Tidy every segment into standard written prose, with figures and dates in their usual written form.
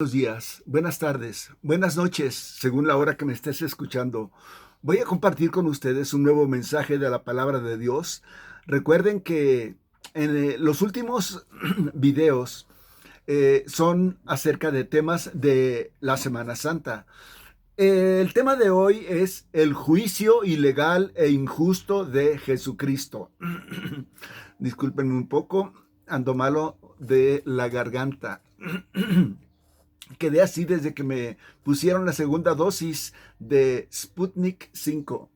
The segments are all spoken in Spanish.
Buenos días, buenas tardes, buenas noches, según la hora que me estés escuchando. Voy a compartir con ustedes un nuevo mensaje de la palabra de Dios. Recuerden que en los últimos videos son acerca de temas de la Semana Santa. El tema de hoy es el juicio ilegal e injusto de Jesucristo. Discúlpenme un poco, ando malo de la garganta. Quedé así desde que me pusieron la segunda dosis de Sputnik 5.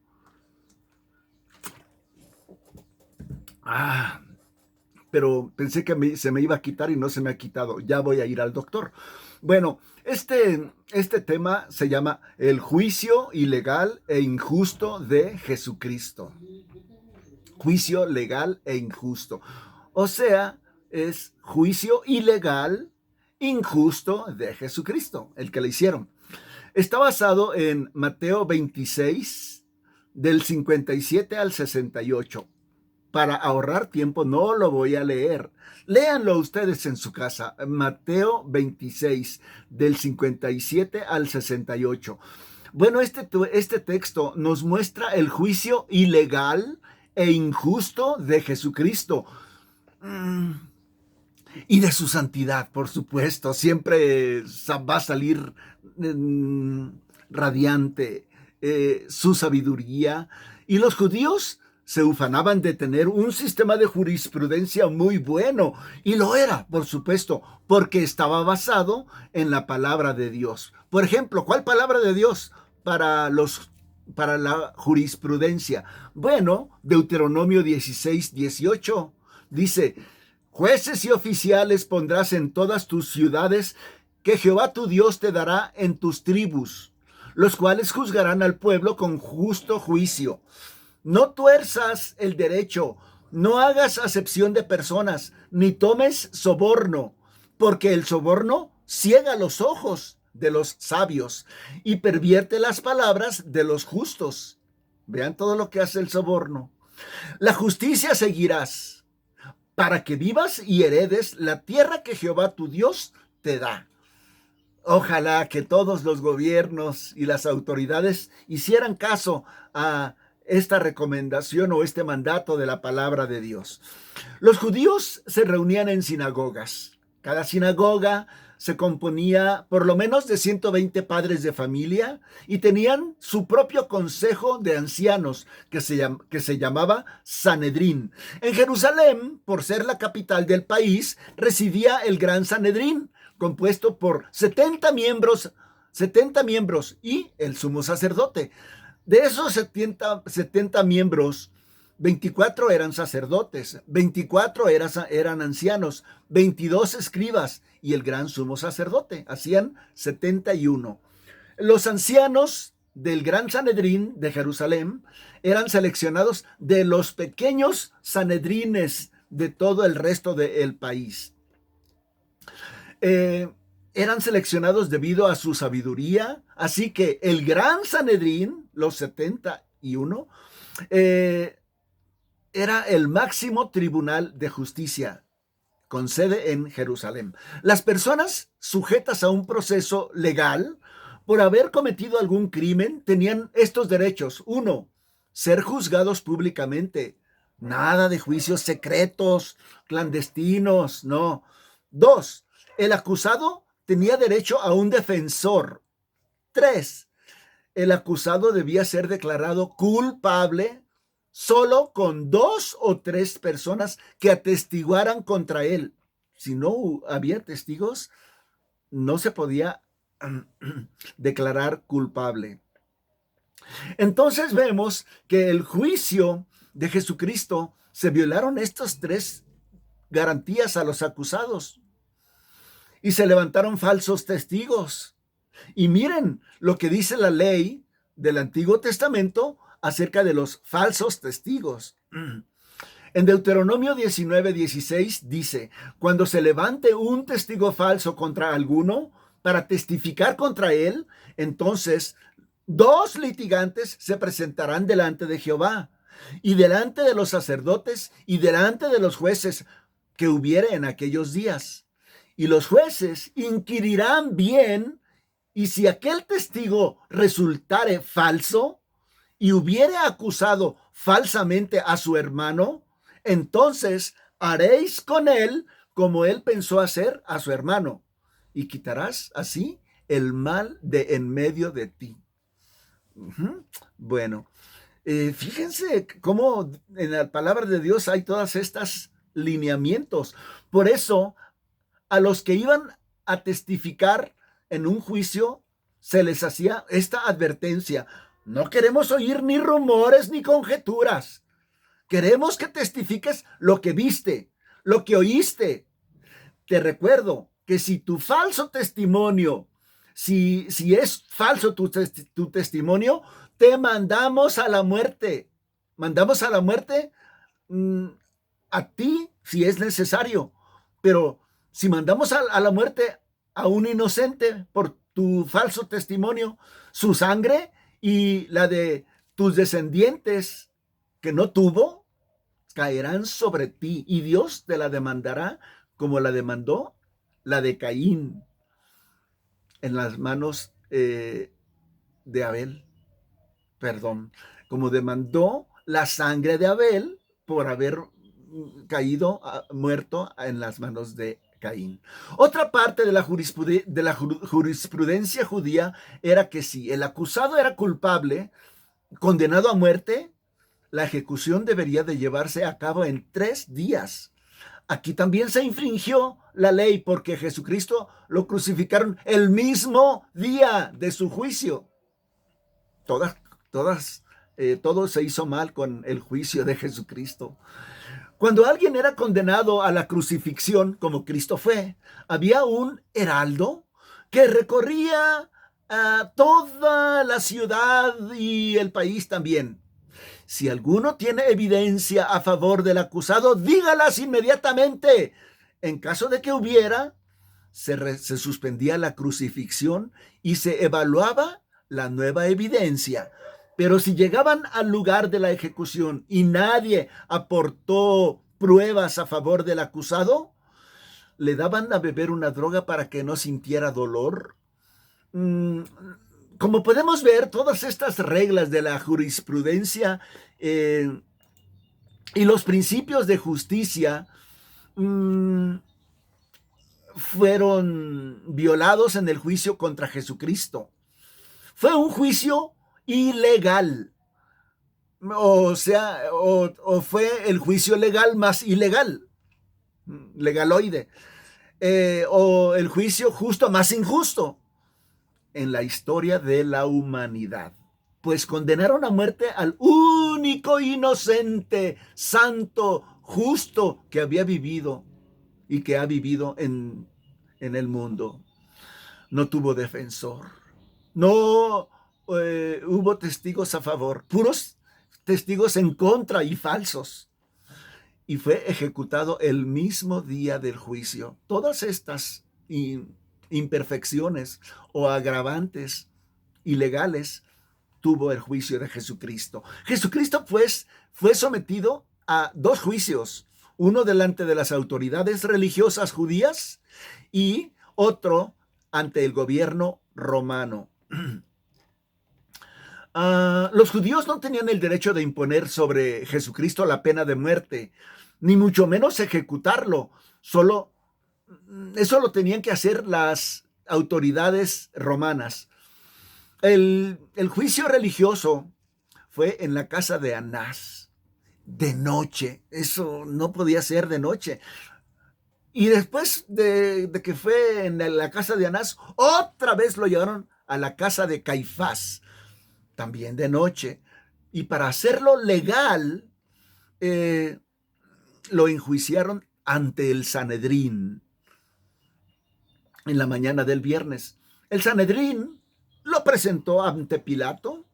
Pero pensé que se me iba a quitar y no se me ha quitado. Ya voy a ir al doctor. Bueno, este tema se llama el juicio ilegal e injusto de Jesucristo. Juicio legal e injusto. O sea, es juicio ilegal, injusto de Jesucristo, el que le hicieron. Está basado en Mateo 26, del 57 al 68. Para ahorrar tiempo no lo voy a leer. Léanlo ustedes en su casa. Mateo 26, del 57 al 68. Bueno, este texto nos muestra el juicio ilegal e injusto de Jesucristo. Y de su santidad, por supuesto. Siempre va a salir radiante su sabiduría. Y los judíos se ufanaban de tener un sistema de jurisprudencia muy bueno. Y lo era, por supuesto, porque estaba basado en la palabra de Dios. Por ejemplo, ¿cuál palabra de Dios para la jurisprudencia? Bueno, Deuteronomio 16:18 dice: jueces y oficiales pondrás en todas tus ciudades que Jehová tu Dios te dará en tus tribus, los cuales juzgarán al pueblo con justo juicio. No tuerzas el derecho, no hagas acepción de personas, ni tomes soborno, porque el soborno ciega los ojos de los sabios y pervierte las palabras de los justos. Vean todo lo que hace el soborno. La justicia seguirás, para que vivas y heredes la tierra que Jehová tu Dios te da. Ojalá que todos los gobiernos y las autoridades hicieran caso a esta recomendación o este mandato de la palabra de Dios. Los judíos se reunían en sinagogas. Cada sinagoga se componía por lo menos de 120 padres de familia y tenían su propio consejo de ancianos que se llamaba Sanedrín. En Jerusalén, por ser la capital del país, residía el Gran Sanedrín, compuesto por 70 miembros y el sumo sacerdote. De esos 70 miembros, 24 eran sacerdotes, 24 eran ancianos, 22 escribas y el gran sumo sacerdote. Hacían 71. Los ancianos del gran Sanedrín de Jerusalén eran seleccionados de los pequeños sanedrines de todo el resto del país. Eran seleccionados debido a su sabiduría, así que el gran Sanedrín, los 71, era el máximo tribunal de justicia, con sede en Jerusalén. Las personas sujetas a un proceso legal por haber cometido algún crimen tenían estos derechos. 1. Ser juzgados públicamente. Nada de juicios secretos, clandestinos, no. 2. El acusado tenía derecho a un defensor. 3. El acusado debía ser declarado culpable solo con 2 o 3 personas que atestiguaran contra él. Si no había testigos, no se podía declarar culpable. Entonces vemos que el juicio de Jesucristo se violaron estas 3 garantías a los acusados y se levantaron falsos testigos. Y miren lo que dice la ley del Antiguo Testamento acerca de los falsos testigos. En Deuteronomio 19:16 dice: cuando se levante un testigo falso contra alguno para testificar contra él, entonces 2 litigantes se presentarán delante de Jehová y delante de los sacerdotes y delante de los jueces que hubiere en aquellos días. Y los jueces inquirirán bien, y si aquel testigo resultare falso y hubiere acusado falsamente a su hermano, entonces haréis con él como él pensó hacer a su hermano, y quitarás así el mal de en medio de ti. Bueno, fíjense cómo en la palabra de Dios hay todas estas lineamientos. Por eso, a los que iban a testificar en un juicio, se les hacía esta advertencia: no queremos oír ni rumores ni conjeturas. Queremos que testifiques lo que viste, lo que oíste. Te recuerdo que si tu falso testimonio, si es falso tu testimonio, te mandamos a la muerte. Mandamos a la muerte a ti si es necesario. Pero si mandamos a la muerte a un inocente por tu falso testimonio, su sangre y la de tus descendientes que no tuvo, caerán sobre ti, y Dios te la demandará como la demandó la de Caín en las manos de Abel. Perdón, como demandó la sangre de Abel por haber caído muerto en las manos de Caín. Otra parte de la jurisprudencia judía era que si el acusado era culpable, condenado a muerte, la ejecución debería de llevarse a cabo en 3 días. Aquí también se infringió la ley porque Jesucristo lo crucificaron el mismo día de su juicio. Todo se hizo mal con el juicio de Jesucristo. Cuando alguien era condenado a la crucifixión, como Cristo fue, había un heraldo que recorría toda la ciudad y el país también. Si alguno tiene evidencia a favor del acusado, dígalas inmediatamente. En caso de que hubiera, se suspendía la crucifixión y se evaluaba la nueva evidencia. Pero si llegaban al lugar de la ejecución y nadie aportó pruebas a favor del acusado, le daban a beber una droga para que no sintiera dolor. Como podemos ver, todas estas reglas de la jurisprudencia y los principios de justicia fueron violados en el juicio contra Jesucristo. Fue un juicio ilegal. O sea, o fue el juicio legal más ilegal, legaloide, o el juicio justo más injusto en la historia de la humanidad. Pues condenaron a muerte al único inocente, santo, justo que había vivido y que ha vivido en el mundo. No tuvo defensor. No hubo testigos a favor. Puros testigos en contra y falsos. Y fue ejecutado el mismo día del juicio. Todas estas imperfecciones o agravantes ilegales tuvo el juicio de Jesucristo. Jesucristo pues fue sometido a 2 juicios, uno delante de las autoridades religiosas judías y otro ante el gobierno romano. Los judíos no tenían el derecho de imponer sobre Jesucristo la pena de muerte, ni mucho menos ejecutarlo. Eso lo tenían que hacer las autoridades romanas. El juicio religioso fue en la casa de Anás, de noche. Eso no podía ser de noche. Y después de que fue en la casa de Anás, otra vez lo llevaron a la casa de Caifás, también de noche. Y para hacerlo legal, lo enjuiciaron ante el Sanedrín en la mañana del viernes. El Sanedrín lo presentó ante Pilato.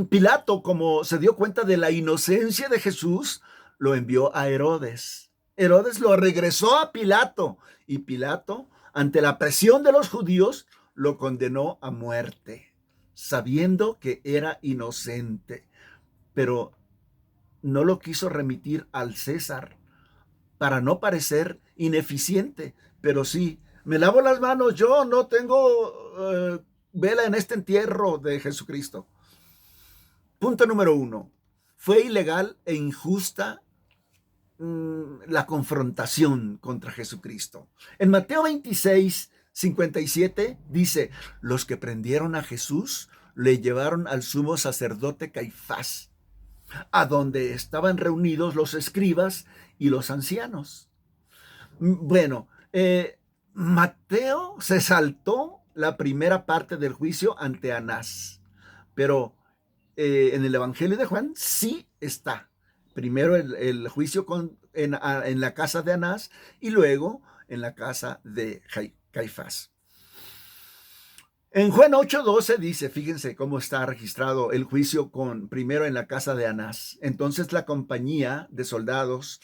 Pilato, como se dio cuenta de la inocencia de Jesús, lo envió a Herodes. Herodes lo regresó a Pilato y Pilato, ante la presión de los judíos, lo condenó a muerte, sabiendo que era inocente, pero no lo quiso remitir al César para no parecer ineficiente, pero sí, me lavo las manos, yo no tengo vela en este entierro de Jesucristo. Punto número 1. Fue ilegal e injusta la confrontación contra Jesucristo. En Mateo 26:57 dice, los que prendieron a Jesús le llevaron al sumo sacerdote Caifás, a donde estaban reunidos los escribas y los ancianos. Bueno, Mateo se saltó la primera parte del juicio ante Anás, pero en el Evangelio de Juan sí está. Primero el juicio en la casa de Anás y luego en la casa de Caifás. En Juan 8:12 dice, fíjense cómo está registrado el juicio primero en la casa de Anás. Entonces la compañía de soldados,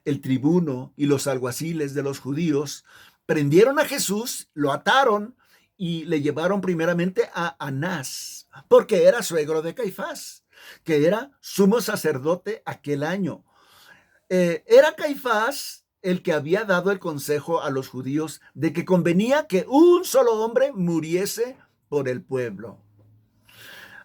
el tribuno y los alguaciles de los judíos prendieron a Jesús, lo ataron y le llevaron primeramente a Anás, porque era suegro de Caifás, que era sumo sacerdote aquel año. Era Caifás el que había dado el consejo a los judíos de que convenía que un solo hombre muriese por el pueblo.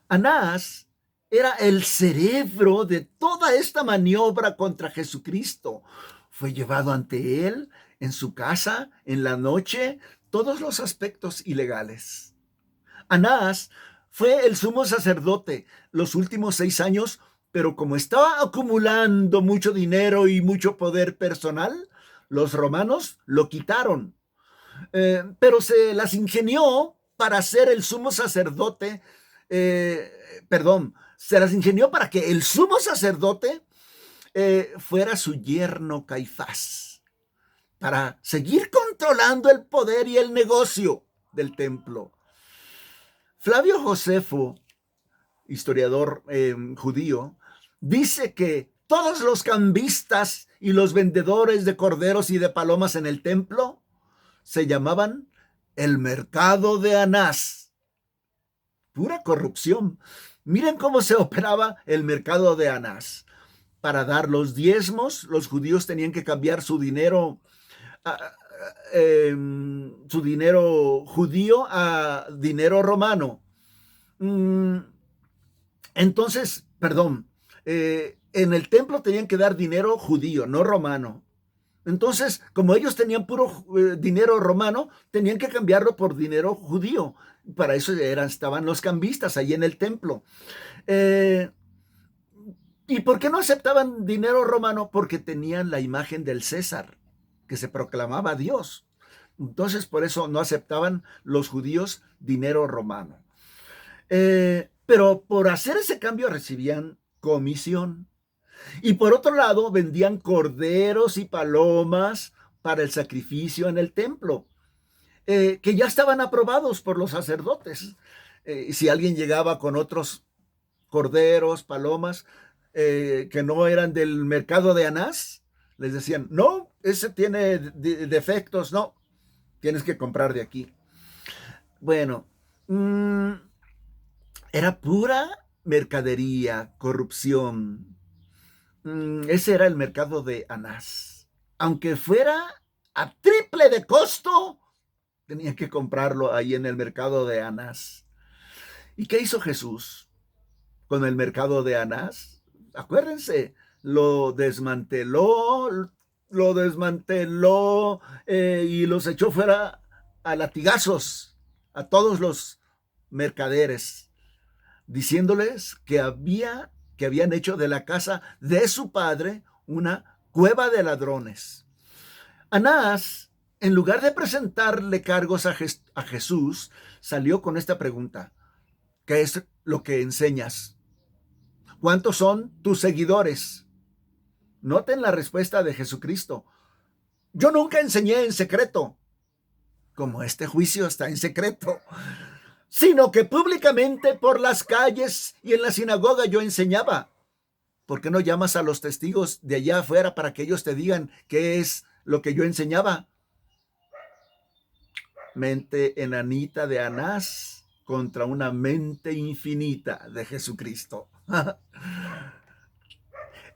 Anás era el cerebro de toda esta maniobra contra Jesucristo. Fue llevado ante él en su casa, en la noche, todos los aspectos ilegales. Anás fue el sumo sacerdote los últimos 6 años, pero como estaba acumulando mucho dinero y mucho poder personal, los romanos lo quitaron. Pero se las ingenió para ser el sumo sacerdote, se las ingenió para que el sumo sacerdote fuera su yerno Caifás, para seguir controlando el poder y el negocio del templo. Flavio Josefo, historiador judío, dice que todos los cambistas y los vendedores de corderos y de palomas en el templo se llamaban el mercado de Anás. Pura corrupción. Miren cómo se operaba el mercado de Anás. Para dar los diezmos, los judíos tenían que cambiar su dinero judío a dinero romano. Entonces, en el templo tenían que dar dinero judío, no romano. Entonces, como ellos tenían puro dinero romano, tenían que cambiarlo por dinero judío. Para eso estaban los cambistas ahí en el templo. ¿Y por qué no aceptaban dinero romano? Porque tenían la imagen del César, que se proclamaba Dios. Entonces, por eso no aceptaban los judíos dinero romano. Pero por hacer ese cambio recibían comisión. Y por otro lado, vendían corderos y palomas para el sacrificio en el templo, que ya estaban aprobados por los sacerdotes. Si alguien llegaba con otros corderos, palomas, que no eran del mercado de Anás, les decían, no, ese tiene defectos, no, tienes que comprar de aquí. Bueno, era pura mercadería, corrupción. Ese era el mercado de Anás. Aunque fuera a triple de costo, tenía que comprarlo ahí en el mercado de Anás. ¿Y qué hizo Jesús con el mercado de Anás? Acuérdense, lo desmanteló y los echó fuera a latigazos a todos los mercaderes, diciéndoles que habían hecho de la casa de su padre una cueva de ladrones. Anás, en lugar de presentarle cargos a Jesús, salió con esta pregunta: ¿qué es lo que enseñas? ¿Cuántos son tus seguidores? Noten la respuesta de Jesucristo: yo nunca enseñé en secreto, como este juicio está en secreto, sino que públicamente por las calles y en la sinagoga yo enseñaba. ¿Por qué no llamas a los testigos de allá afuera para que ellos te digan qué es lo que yo enseñaba? Mente enanita de Anás contra una mente infinita de Jesucristo.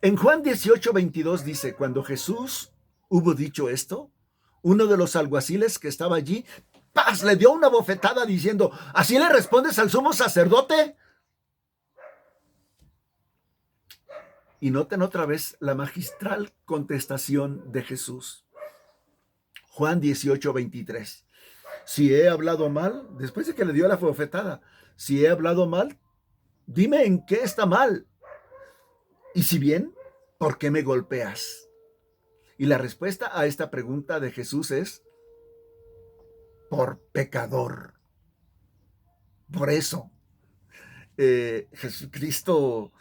En Juan 18:22 dice, cuando Jesús hubo dicho esto, uno de los alguaciles que estaba allí, ¡paz!, le dio una bofetada diciendo: ¿así le respondes al sumo sacerdote? Y noten otra vez la magistral contestación de Jesús. Juan 18:23. Si he hablado mal, después de que le dio la bofetada, si he hablado mal, dime en qué está mal. Y si bien, ¿por qué me golpeas? Y la respuesta a esta pregunta de Jesús es: por pecador. Por eso, Jesucristo,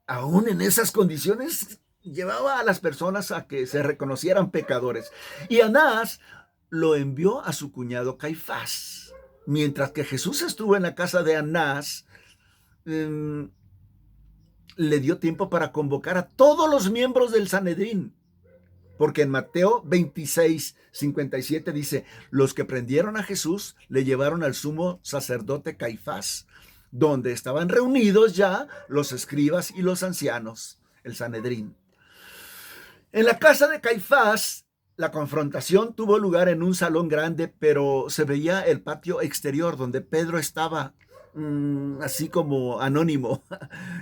aún en esas condiciones, llevaba a las personas a que se reconocieran pecadores. Y Anás lo envió a su cuñado Caifás. Mientras que Jesús estuvo en la casa de Anás, le dio tiempo para convocar a todos los miembros del Sanedrín. Porque en Mateo 26:57 dice: los que prendieron a Jesús le llevaron al sumo sacerdote Caifás, donde estaban reunidos ya los escribas y los ancianos, el Sanedrín. En la casa de Caifás, la confrontación tuvo lugar en un salón grande, pero se veía el patio exterior donde Pedro estaba, así como anónimo,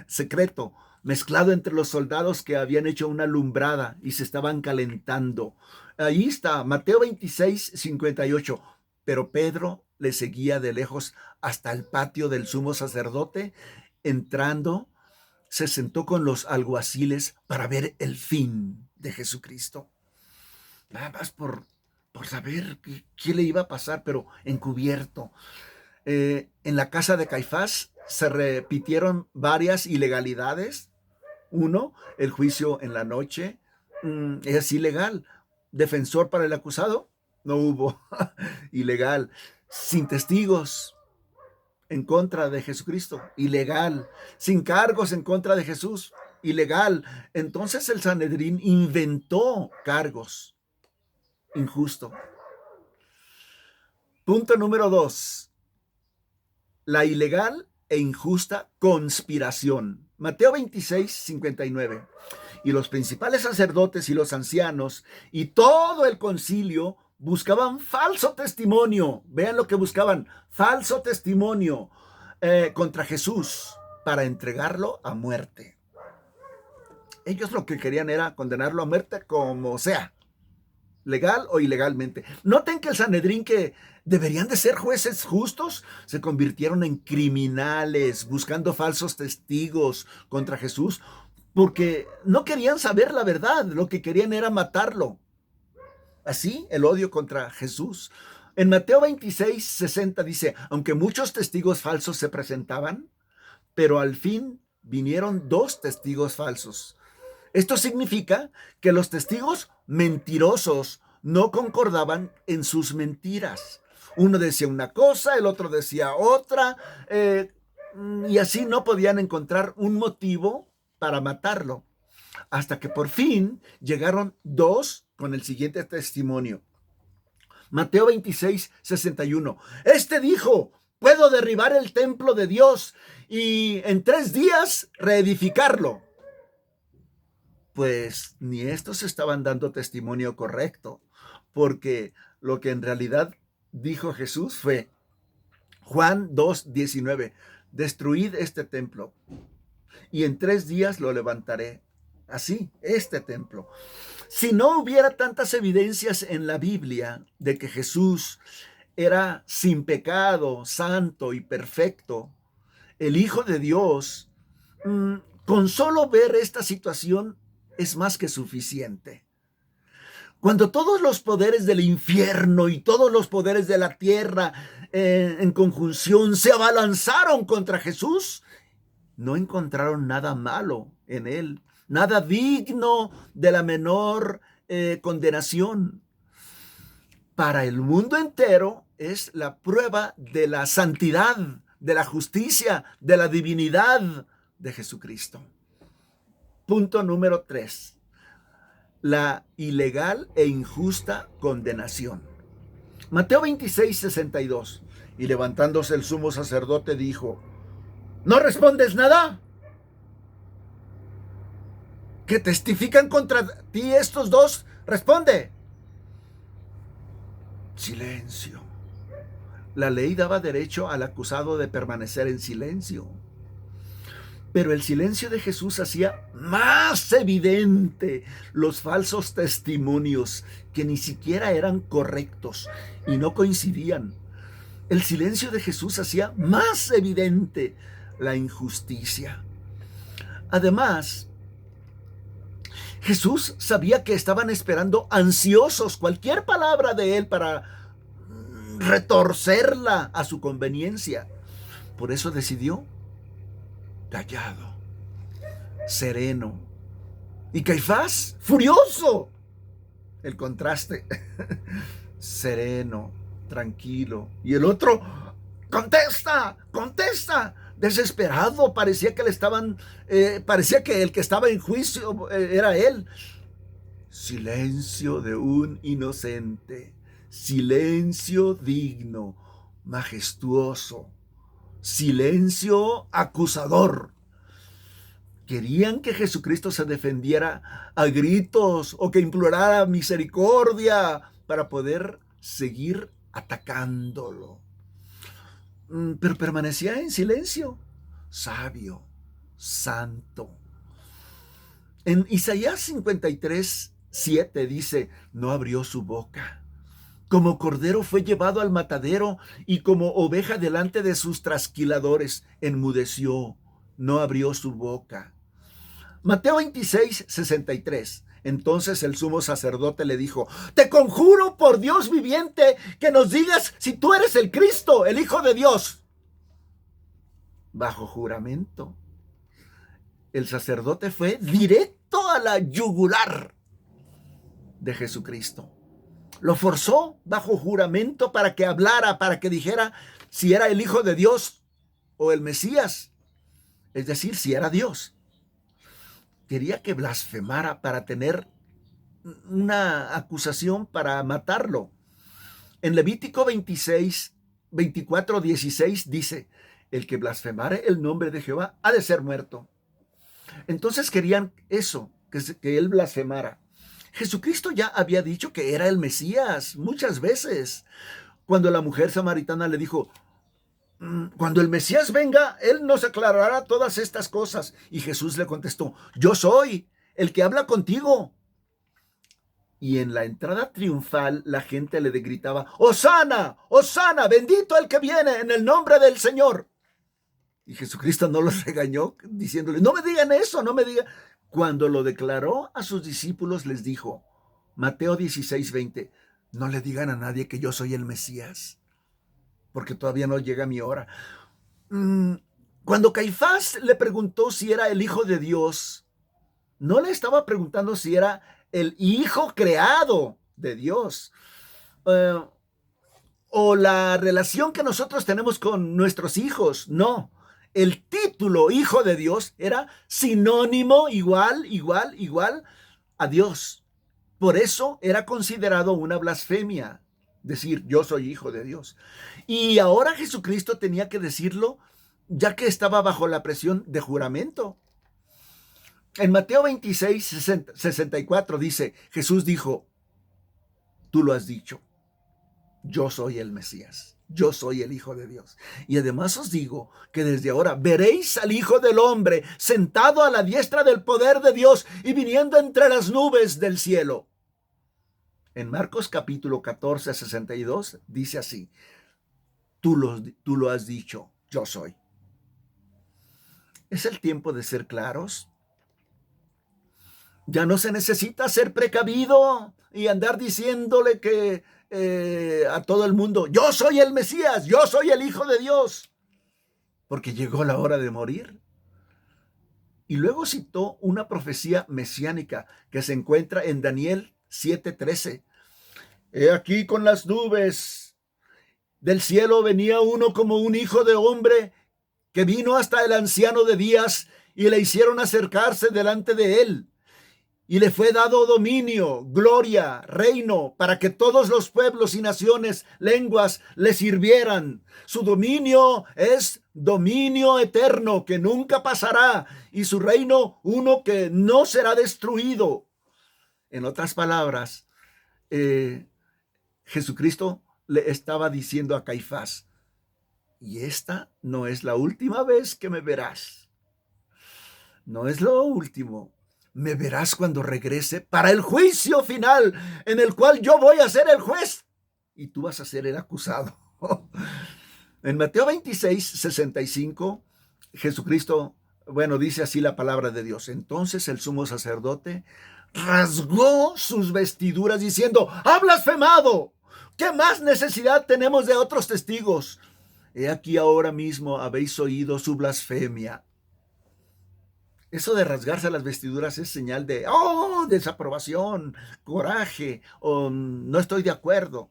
secreto, mezclado entre los soldados que habían hecho una alumbrada y se estaban calentando. Ahí está, Mateo 26:58. Pero Pedro le seguía de lejos hasta el patio del sumo sacerdote. Entrando, se sentó con los alguaciles para ver el fin de Jesucristo. Nada más por saber qué le iba a pasar, pero encubierto. En la casa de Caifás se repitieron varias ilegalidades. Uno, el juicio en la noche, es ilegal. Defensor para el acusado, no hubo. Ilegal. Sin testigos en contra de Jesucristo, ilegal. Sin cargos en contra de Jesús, ilegal. Entonces el Sanedrín inventó cargos. Injusto. Punto número 2. La ilegal e injusta conspiración. Mateo 26:59. Y los principales sacerdotes y los ancianos y todo el concilio buscaban falso testimonio. Vean lo que buscaban: falso testimonio contra Jesús para entregarlo a muerte. Ellos lo que querían era condenarlo a muerte como sea, legal o ilegalmente. Noten que el Sanedrín, que deberían de ser jueces justos, se convirtieron en criminales buscando falsos testigos contra Jesús, porque no querían saber la verdad, lo que querían era matarlo. Así, el odio contra Jesús. En Mateo 26:60 dice: aunque muchos testigos falsos se presentaban, pero al fin vinieron 2 testigos falsos. Esto significa que los testigos mentirosos no concordaban en sus mentiras. Uno decía una cosa, el otro decía otra, y así no podían encontrar un motivo para matarlo. Hasta que por fin llegaron 2 con el siguiente testimonio. Mateo 26:61. Este dijo: puedo derribar el templo de Dios y en 3 días reedificarlo. Pues ni estos estaban dando testimonio correcto, porque lo que en realidad dijo Jesús fue Juan 2:19: destruid este templo y en 3 días lo levantaré. Así, este templo. Si no hubiera tantas evidencias en la Biblia de que Jesús era sin pecado, santo y perfecto, el Hijo de Dios, con solo ver esta situación es más que suficiente. Cuando todos los poderes del infierno y todos los poderes de la tierra en conjunción se abalanzaron contra Jesús, no encontraron nada malo en él, nada digno de la menor condenación. Para el mundo entero es la prueba de la santidad, de la justicia, de la divinidad de Jesucristo. Punto número 3. La ilegal e injusta condenación. Mateo 26:62. Y levantándose el sumo sacerdote dijo: ¿no respondes nada? ¿Que testifican contra ti estos 2? Responde. Silencio. La ley daba derecho al acusado de permanecer en silencio. Pero el silencio de Jesús hacía más evidente los falsos testimonios que ni siquiera eran correctos y no coincidían. El silencio de Jesús hacía más evidente la injusticia. Además, Jesús sabía que estaban esperando ansiosos cualquier palabra de él para retorcerla a su conveniencia. Por eso decidió callado, sereno. Y Caifás, furioso. El contraste. Sereno, tranquilo. Y el otro, contesta, contesta. Desesperado, parecía que parecía que el que estaba en juicio era él. Silencio de un inocente. Silencio digno, majestuoso. Silencio acusador. Querían que Jesucristo se defendiera a gritos o que implorara misericordia para poder seguir atacándolo. Pero permanecía en silencio, sabio, santo. En Isaías 53:7 dice, no abrió su boca. Como cordero fue llevado al matadero y como oveja delante de sus trasquiladores, enmudeció, no abrió su boca. Mateo 26:63. Entonces el sumo sacerdote le dijo, te conjuro por Dios viviente que nos digas si tú eres el Cristo, el Hijo de Dios. Bajo juramento. El sacerdote fue directo a la yugular de Jesucristo. Lo forzó bajo juramento para que hablara, para que dijera si era el Hijo de Dios o el Mesías, es decir, si era Dios. Quería que blasfemara para tener una acusación para matarlo. En Levítico 24:16 dice, el que blasfemare el nombre de Jehová ha de ser muerto. Entonces querían eso, que él blasfemara. Jesucristo ya había dicho que era el Mesías muchas veces. Cuando la mujer samaritana le dijo, cuando el Mesías venga, él nos aclarará todas estas cosas. Y Jesús le contestó, yo soy el que habla contigo. Y en la entrada triunfal la gente le gritaba, ¡Hosana! ¡Hosana! ¡Bendito el que viene en el nombre del Señor! Y Jesucristo no los regañó diciéndole, no me digan eso, no me digan. Cuando lo declaró a sus discípulos les dijo, Mateo 16:20, no le digan a nadie que yo soy el Mesías, porque todavía no llega mi hora. Cuando Caifás le preguntó si era el Hijo de Dios, no le estaba preguntando si era el Hijo creado de Dios, o la relación que nosotros tenemos con nuestros hijos, no. El título Hijo de Dios era sinónimo igual a Dios. Por eso era considerado una blasfemia decir yo soy hijo de Dios. Y ahora Jesucristo tenía que decirlo ya que estaba bajo la presión de juramento. En Mateo 26:64 dice, Jesús dijo, tú lo has dicho, yo soy el Mesías. Yo soy el Hijo de Dios. Y además os digo que desde ahora veréis al Hijo del Hombre sentado a la diestra del poder de Dios y viniendo entre las nubes del cielo. En Marcos capítulo 14:62 dice así, tú lo has dicho, yo soy. Es el tiempo de ser claros. Ya no se necesita ser precavido y andar diciéndole que a todo el mundo, yo soy el Mesías, yo soy el Hijo de Dios, porque llegó la hora de morir. Y luego citó una profecía mesiánica que se encuentra en Daniel 7:13. He aquí con las nubes del cielo venía uno como un hijo de hombre que vino hasta el anciano de días y le hicieron acercarse delante de él. Y le fue dado dominio, gloria, reino, para que todos los pueblos y naciones, lenguas, le sirvieran. Su dominio es dominio eterno, que nunca pasará, y su reino uno que no será destruido. En otras palabras, Jesucristo le estaba diciendo a Caifás: y esta no es la última vez que me verás. No es lo último. Me verás cuando regrese para el juicio final, en el cual yo voy a ser el juez y tú vas a ser el acusado. En Mateo 26:65, Jesucristo, dice así la palabra de Dios. Entonces el sumo sacerdote rasgó sus vestiduras diciendo: ¡ha blasfemado! ¿Qué más necesidad tenemos de otros testigos? He aquí ahora mismo habéis oído su blasfemia. Eso de rasgarse las vestiduras es señal de desaprobación, coraje, o no estoy de acuerdo.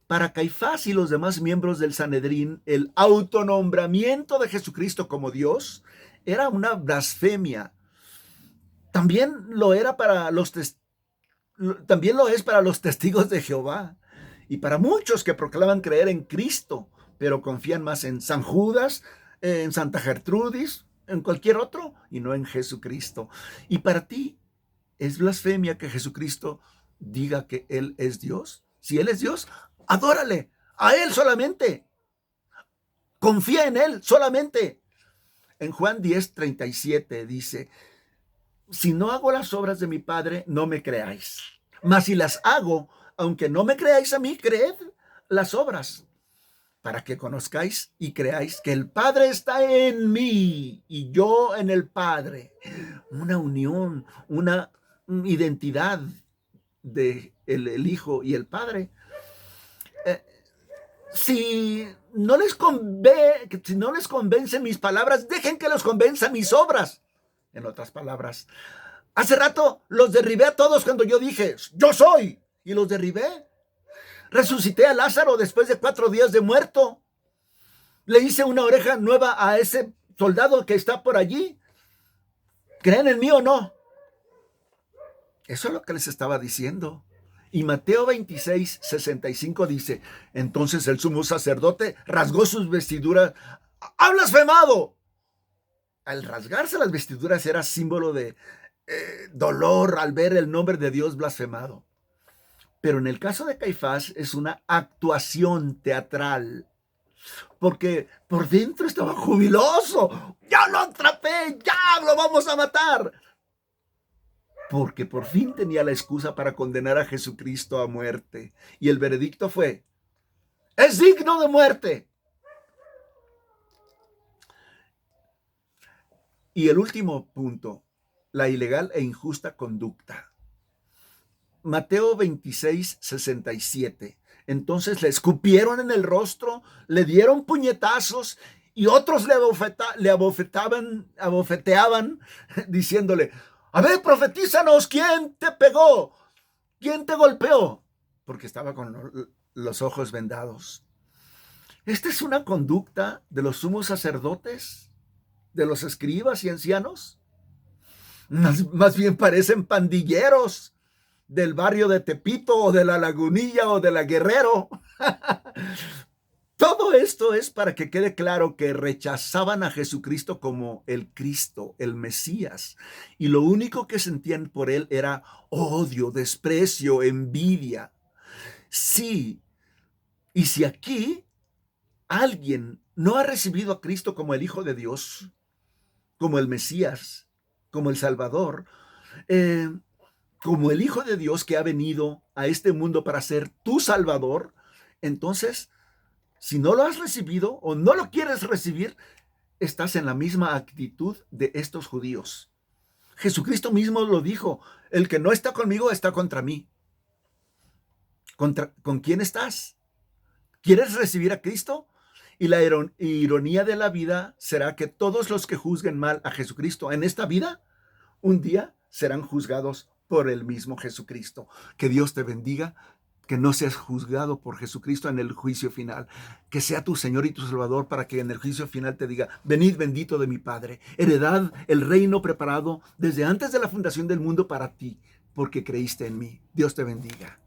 Para Caifás y los demás miembros del Sanedrín, el autonombramiento de Jesucristo como Dios era una blasfemia. También lo es para los testigos de Jehová y para muchos que proclaman creer en Cristo, pero confían más en San Judas, en Santa Gertrudis, en cualquier otro, y no en Jesucristo. Y para ti, ¿es blasfemia que Jesucristo diga que Él es Dios? Si Él es Dios, adórale, a Él solamente. Confía en Él solamente. En Juan 10:37 dice: si no hago las obras de mi Padre, no me creáis. Mas si las hago, aunque no me creáis a mí, creed las obras, para que conozcáis y creáis que el Padre está en mí y yo en el Padre. Una unión, una identidad de el Hijo y el Padre. Si no les convencen mis palabras, dejen que los convenzan mis obras. En otras palabras, hace rato los derribé a todos cuando yo dije: yo soy, y los derribé. Resucité a Lázaro después de 4 días de muerto. Le hice una oreja nueva a ese soldado que está por allí. ¿Creen en mí o no? Eso es lo que les estaba diciendo. Y Mateo 26:65 dice: entonces el sumo sacerdote rasgó sus vestiduras. ¡Ha blasfemado! Al rasgarse las vestiduras era símbolo de dolor al ver el nombre de Dios blasfemado. Pero en el caso de Caifás es una actuación teatral, porque por dentro estaba jubiloso. ¡Ya lo atrapé! ¡Ya lo vamos a matar! Porque por fin tenía la excusa para condenar a Jesucristo a muerte. Y el veredicto fue: ¡es digno de muerte! Y el último punto: la ilegal e injusta conducta. Mateo 26:67. Entonces le escupieron en el rostro, le dieron puñetazos y otros le abofeteaban diciéndole: a ver, profetízanos, ¿quién te pegó? ¿Quién te golpeó? Porque estaba con los ojos vendados. Esta es una conducta de los sumos sacerdotes, de los escribas y ancianos. Más bien parecen pandilleros del barrio de Tepito o de la Lagunilla o de la Guerrero. Todo esto es para que quede claro que rechazaban a Jesucristo como el Cristo, el Mesías, y lo único que sentían por él era odio, desprecio, envidia. Sí, y si aquí alguien no ha recibido a Cristo como el Hijo de Dios, como el Mesías, como el Salvador, como el Hijo de Dios que ha venido a este mundo para ser tu Salvador, entonces, si no lo has recibido o no lo quieres recibir, estás en la misma actitud de estos judíos. Jesucristo mismo lo dijo: el que no está conmigo está contra mí. ¿Con quién estás? ¿Quieres recibir a Cristo? Y la ironía de la vida será que todos los que juzguen mal a Jesucristo en esta vida, un día serán juzgados por el mismo Jesucristo. Que Dios te bendiga, que no seas juzgado por Jesucristo en el juicio final, que sea tu Señor y tu Salvador, para que en el juicio final te diga: venid bendito de mi Padre, heredad el reino preparado desde antes de la fundación del mundo para ti, porque creíste en mí. Dios te bendiga.